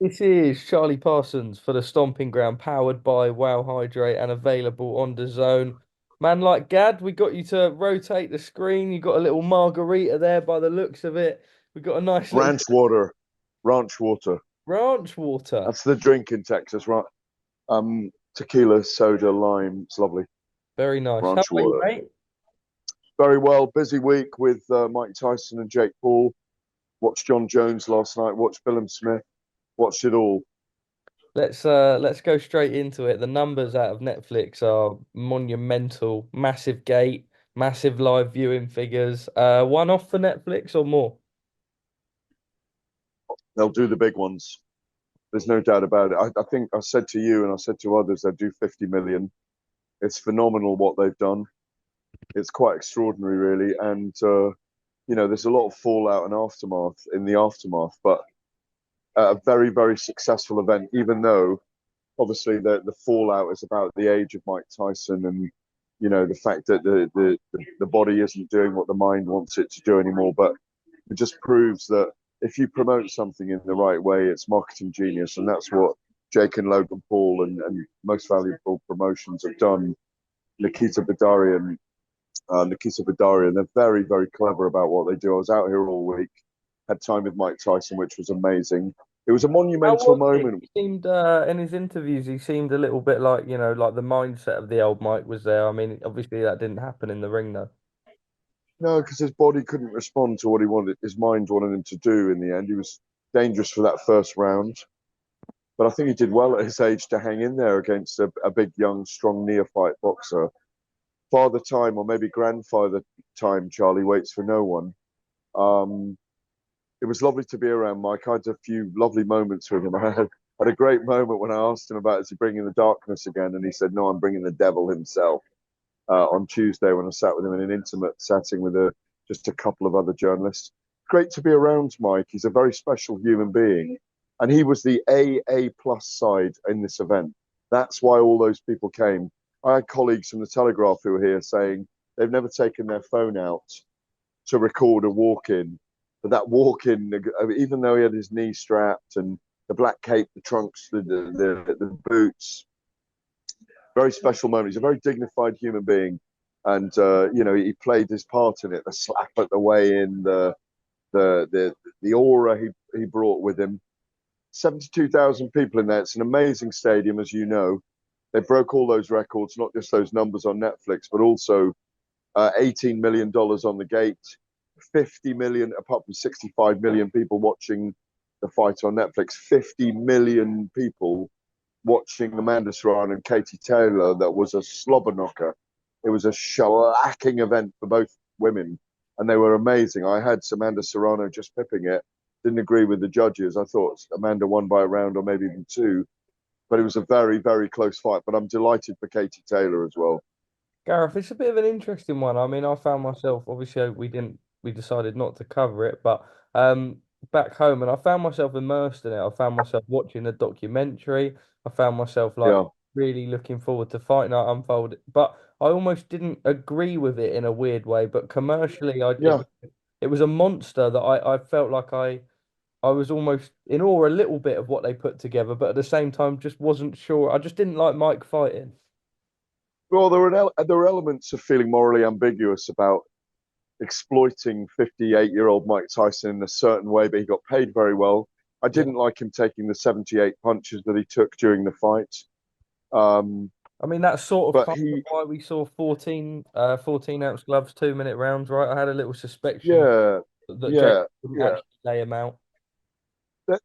This is Charlie Parsons for the Stomping Ground, powered by Wow Hydrate and available on DAZN. Man, like Gad, we got you to rotate the screen. You got a little margarita there by the looks of it. We got a nice little Ranch water, ranch water. ranch water. That's the drink in Texas, right? Tequila, soda, lime. It's lovely. Very nice. How Ranch are you, water. mate? Very well. Busy week with Mike Tyson and Jake Paul. Watched John Jones last night. Watched Billum Smith. Watched it all. Let's go straight into it. The numbers out of Netflix are monumental. Massive gate, massive live viewing figures. One off for Netflix or more? They'll do the big ones. There's no doubt about it. I think I said to you and I said to others, they'll do 50 million. It's phenomenal what they've done. It's quite extraordinary, really. And there's a lot of fallout and aftermath in the aftermath, but a very, very successful event, even though obviously the fallout is about the age of Mike Tyson and the fact that the body isn't doing what the mind wants it to do anymore. But it just proves that if you promote something in the right way, it's marketing genius, and that's what Jake and Logan Paul and Most Valuable Promotions have done. Nikita Bedarian, they're very, very clever about what they do. I was out here all week, had time with Mike Tyson, which was amazing. It was a How monumental was he? moment. He seemed in his interviews, he seemed a little bit like, like the mindset of the old Mike was there. I mean, obviously that didn't happen in the ring though. No, because his body couldn't respond to what he wanted, his mind wanted him to do in the end. He was dangerous for that first round. But I think he did well at his age to hang in there against a big, young, strong neophyte boxer. Father time, or maybe grandfather time, Charlie waits for no one. Um, it was lovely to be around Mike. I had a few lovely moments with him. I had a great moment when I asked him about, is he bringing the darkness again? And he said, no, I'm bringing the devil himself. On Tuesday when I sat with him in an intimate setting with just a couple of other journalists. Great to be around Mike. He's a very special human being. And he was the AA plus side in this event. That's why all those people came. I had colleagues from the Telegraph who were here saying they've never taken their phone out to record a walk in. But that walk in, even though he had his knee strapped and the black cape, the trunks, the boots, very special moment. He's a very dignified human being, and he played his part in it. The slap at the way in, the the aura he brought with him. 72,000 people in there. It's an amazing stadium, as you know. They broke all those records, not just those numbers on Netflix, but also $18 million on the gate, 50 million, apart from 65 million people watching the fight on Netflix, 50 million people watching Amanda Serrano and Katie Taylor that was a slobber knocker. It was a shellacking event for both women, and they were amazing. I had Amanda Serrano just pipping it. Didn't agree with the judges. I thought Amanda won by a round or maybe even two, but it was a very, very close fight. But I'm delighted for Katie Taylor as well. Gareth, it's a bit of an interesting one. I mean, I found myself, obviously we decided not to cover it, but back home and I found myself immersed in it. I found myself watching the documentary. I found myself like Yeah, really looking forward to fight night unfold. But I almost didn't agree with it in a weird way. But commercially, yeah. it was a monster that I felt like I was almost in awe a little bit of what they put together, but at the same time just wasn't sure. I just didn't like Mike fighting. Well, there were elements of feeling morally ambiguous about exploiting 58-year-old Mike Tyson in a certain way, but he got paid very well. I Yeah. didn't like him taking the 78 punches that he took during the fight. Um, I mean, that's sort of but kind of he, why we saw 14-ounce gloves, 2-minute rounds, right? I had a little suspicion yeah, that Jake yeah, wouldn't yeah. actually lay him out.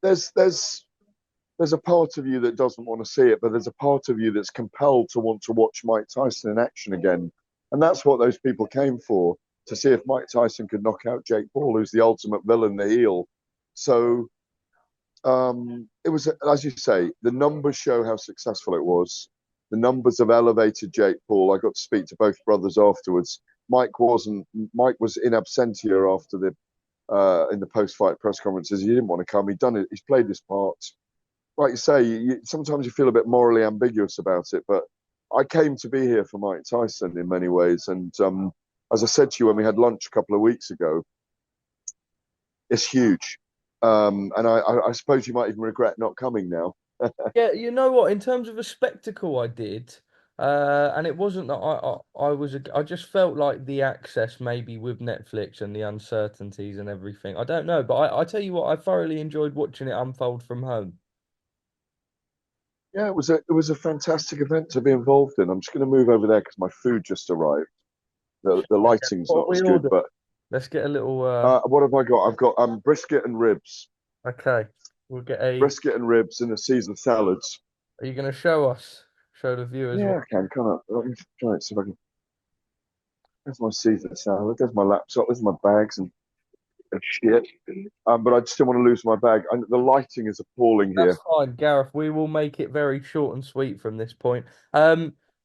There's a part of you that doesn't want to see it, but there's a part of you that's compelled to want to watch Mike Tyson in action again, and that's what those people came for, to see if Mike Tyson could knock out Jake Paul, who's the ultimate villain, the heel. So it was, as you say, the numbers show how successful it was. The numbers have elevated Jake Paul. I got to speak to both brothers afterwards. Mike wasn't. Mike was in absentia after the in the post-fight press conferences. He didn't want to come. He'd done it. He's played his part. Like you say, sometimes you feel a bit morally ambiguous about it. But I came to be here for Mike Tyson in many ways. And as I said to you when we had lunch a couple of weeks ago, it's huge. And I suppose you might even regret not coming now. Yeah, you know what? In terms of a spectacle, I did, and it wasn't that I just felt like the access maybe with Netflix and the uncertainties and everything. I don't know, but I tell you what, I thoroughly enjoyed watching it unfold from home. Yeah, it was a fantastic event to be involved in. I'm just going to move over there because my food just arrived. The Okay, lighting's what not as we good, order? but Let's get a little. what have I got? I've got brisket and ribs, Okay, we'll get a. brisket and ribs, and a Caesar salads. Are you going to show us, show the viewers what? Yeah, I can. Can't I? Let me try it. See if I can. There's my Caesar salad. There's my laptop. There's my bags and shit. But I just don't want to lose my bag. And the lighting is appalling That's here. fine, Gareth. We will make it very short and sweet from this point.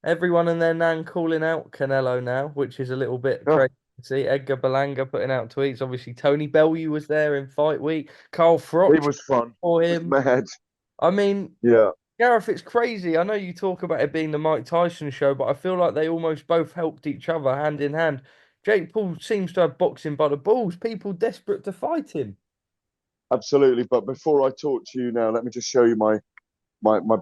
Everyone and their nan calling out Canelo now, which is a little bit Oh, crazy to see. Edgar Berlanga putting out tweets. Obviously, Tony Bellew was there in fight week. Carl it Froch was fun. for It was him. mad. I mean, Yeah, Gareth, it's crazy. I know you talk about it being the Mike Tyson show, but I feel like they almost both helped each other hand in hand. Jake Paul seems to have boxing by the balls. People desperate to fight him. absolutely. But before I talk to you now, let me just show you my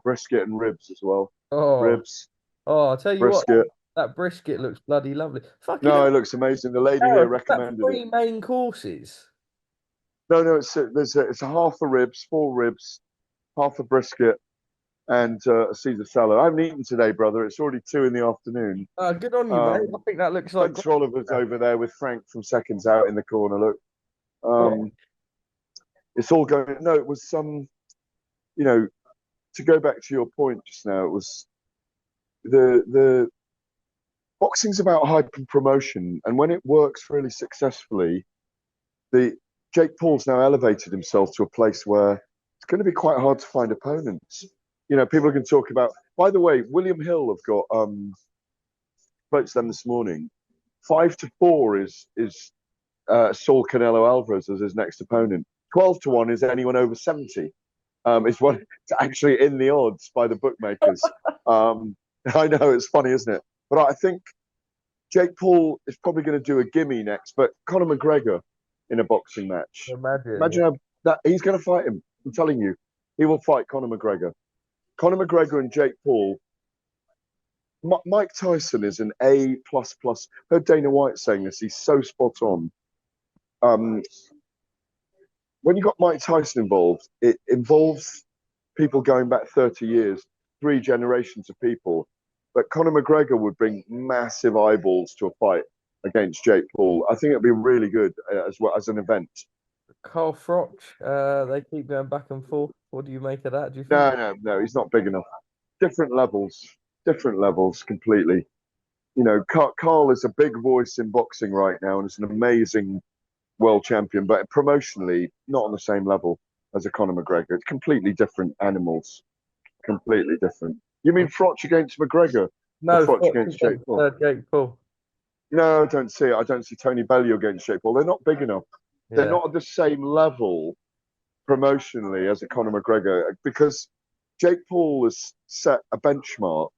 brisket and ribs as well. Oh, Ribs, oh, I'll tell you what, brisket. that brisket looks bloody lovely. Fucking No, hell, it looks amazing. The lady here Gareth, is that recommended it. three main courses? No, no, it's a half a ribs, four ribs, half a brisket, and a Caesar salad. I haven't eaten today, brother. It's already 2 in the afternoon. Good on you, mate. I Um, think that looks like Thanks great. for Oliver's over there with Frank from Seconds Out in the corner. Look, Oh, um, it's all going. No, it was you know, to go back to your point just now, it was the boxing's about hype and promotion, and when it works really successfully, the Jake Paul's now elevated himself to a place where it's going to be quite hard to find opponents. People can talk about. By the way, William Hill have got spoke to them this morning. 5-4 is Saul Canelo Alvarez as his next opponent. 12-1 is anyone over 70. Is what it's actually in the odds by the bookmakers. Um, I know it's funny, isn't it? But I think Jake Paul is probably going to do a gimme next, but Conor McGregor in a boxing match. imagine, yeah. Imagine how that he's going to fight him. I'm telling you, he will fight Conor McGregor. Conor McGregor and Jake Paul. Mike Tyson is an A plus plus. Heard Dana White saying this. He's so spot on. Um, when you got Mike Tyson involved, it involves people going back 30 years, three generations of people. But Conor McGregor would bring massive eyeballs to a fight against Jake Paul. I think it'd be really good as well as an event. Carl Froch, they keep going back and forth. What do you make of that? Do you think? No, no, no, he's not big enough. Different levels completely. Carl is a big voice in boxing right now and is an amazing world champion, but promotionally, not on the same level as a Conor McGregor. It's completely different animals. Completely different. You mean Froch against McGregor or No, Froch Froch against Jake against Paul? Jake Paul. No, I don't see it. I don't see Tony Bellew against Jake Paul. They're not big enough. They're Yeah. not at the same level promotionally as a Conor McGregor because Jake Paul has set a benchmark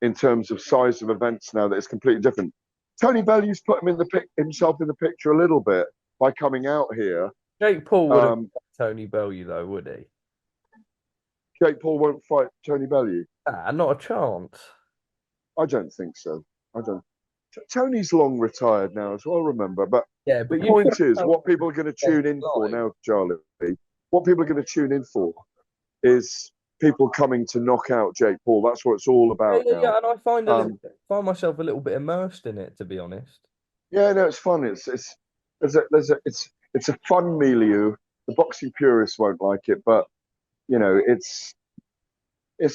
in terms of size of events now that is completely different. Tony Bellew's put him himself in the picture a little bit by coming out here. Jake Paul would have Um, Tony Bellew though, would he? Jake Paul won't fight Tony Bellew. Not a chance. I don't think so. I don't. Tony's long retired now as well, remember. But Yeah, the but you point is, what people are going to live. tune in for now, Charlie, what people are going to tune in for is people coming to knock out Jake Paul. That's what it's all Yeah, about yeah, now. yeah, and I Um, find myself a little bit immersed in it, to be honest. yeah, no, it's fun. It's a fun milieu. The boxing purists won't like it, but it's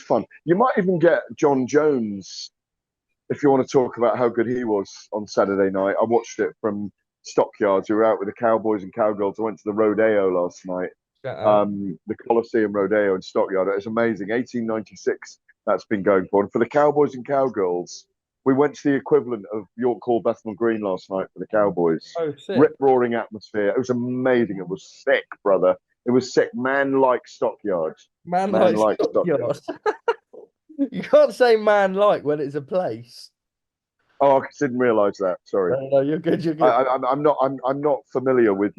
fun. You might even get John Jones if you want to talk about how good he was on Saturday night. I watched it from Stockyards. We were out with the Cowboys and Cowgirls. I went to the Rodeo last night, Shout out. the Coliseum Rodeo in Stockyard. It's amazing. 1896 that's been going for. And for the Cowboys and Cowgirls, we went to the equivalent of York Hall, Bethnal Green last night for the Cowboys. Oh, sick. Rip roaring atmosphere. It was amazing. It was sick, brother. It was sick. Man like Stockyard. Man Man like like Stockyard. Stockyard. You can't say man like when it's a place. Oh, I didn't realise that. Sorry. No, no, you're good. You're I, good. I, I'm not. I'm not familiar with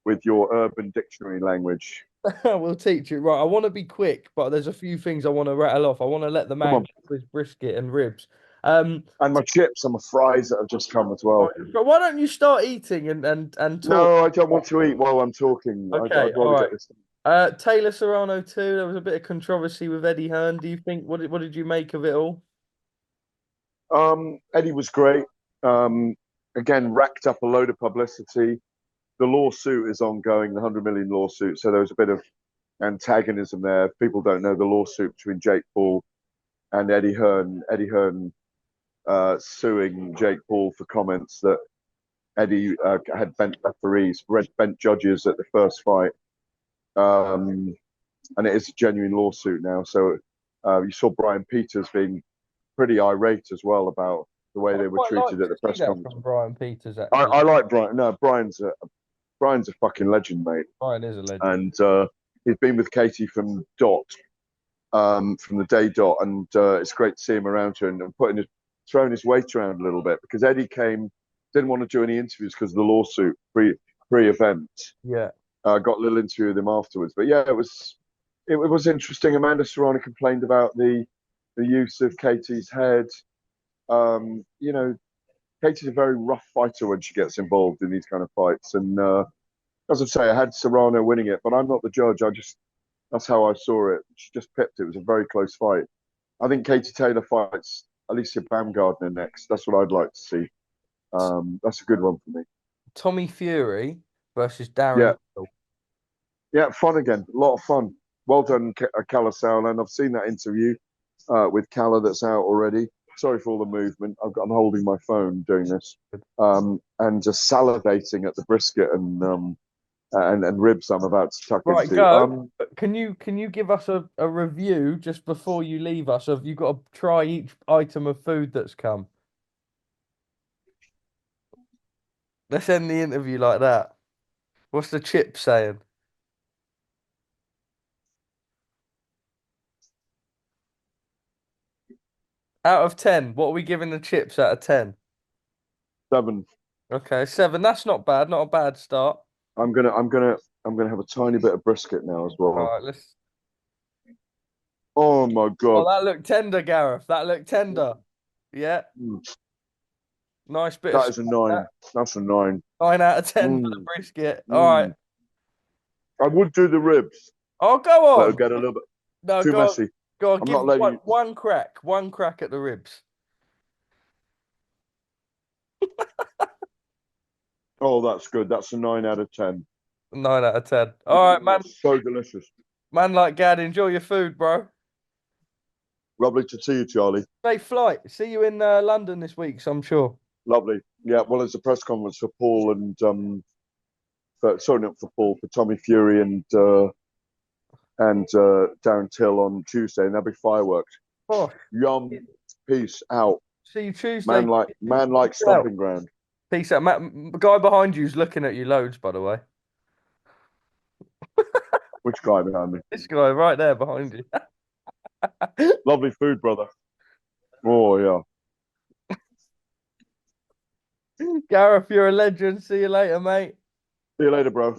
with your urban dictionary language. We'll teach you. Right, I want to be quick, but there's a few things I want to rattle off. I want to let the Come man on. get to his brisket and ribs. Um, And my chips and my fries that have just come as right, well. but why don't you start eating and talk? No, I don't want to eat while I'm talking. Okay, I'd all rather right. get this done. Taylor Serrano too. There was a bit of controversy with Eddie Hearn. Do you think what did you make of it all? Eddie was great. Um, Again, racked up a load of publicity. The lawsuit is ongoing, the 100 million lawsuit. So there was a bit of antagonism there. If people don't know the lawsuit between Jake Paul and Eddie Hearn. Eddie Hearn suing Jake Paul for comments that Eddie had bent referees, bent judges at the first fight. Um, and it is a genuine lawsuit now. So you saw Brian Peters being pretty irate as well about the way I'd they were quite like treated at to the see press that conference. from Brian Peters, I, actually. I like Brian. No, Brian's a fucking legend, mate. Brian is a legend. And he's been with Katie from from the day dot, and it's great to see him around here and throwing his weight around a little bit because Eddie didn't want to do any interviews because of the lawsuit pre-event. Yeah. Got a little interview with him afterwards, but yeah, it was interesting. Amanda Serrano complained about the use of Katie's head. You know, Katie's a very rough fighter when she gets involved in these kind of fights, and as I say, I had Serrano winning it, but I'm not the judge. That's how I saw it. She just pipped it. It was a very close fight. I think Katie Taylor fights Alicia Baumgardner next. That's what I'd like to see. That's a good one for me. Tommy Fury versus Darren Yeah, Till. yeah, fun again. A lot of fun. Well done, Calla Sauerland. I've seen that interview with Calla that's out already. Sorry for all the movement. I'm holding my phone doing this, and just salivating at the brisket and ribs I'm about to tuck Right, into. go. Can you give us a review just before you leave us of you've got to try each item of food that's come? Let's end the interview like that. What's the chip saying? Out of 10, what are we giving the chips out of 10? 7. Okay, 7. That's not bad. Not a bad start. I'm gonna have a tiny bit of brisket now as All well. right, let's. Oh my Oh, god. that looked tender, Gareth. That looked tender. Yeah, Mm, nice bit of that salt is a in 9. that. That's a 9. 9 out of 10 for the Mm, brisket. All right. mm. I would do the ribs, Oh, go but it'll on. get a little bit No, too go on. messy. Go on. I'm Give not letting one, you. one crack. One crack at the ribs. Oh, that's good. That's a 9 out of 10. 9 out of 10. All right, man. That's so delicious. Man like Gad, enjoy your food, bro. Lovely to see you, Charlie. Safe flight. See you in London this week, so I'm sure. Lovely. Yeah. Well, there's a press conference for Paul sorry, not for Paul, for Tommy Fury and Darren Till on Tuesday, and there'll be fireworks. Oh, Yum. Peace out. see you Man Tuesday. like man like Peace out. stomping ground. Peace out. Matt, the guy behind you's looking at you loads, by the way. Which guy behind me? This guy right there behind you. Lovely food, brother. Oh yeah. Gareth, you're a legend. See you later, mate. See you later, bro.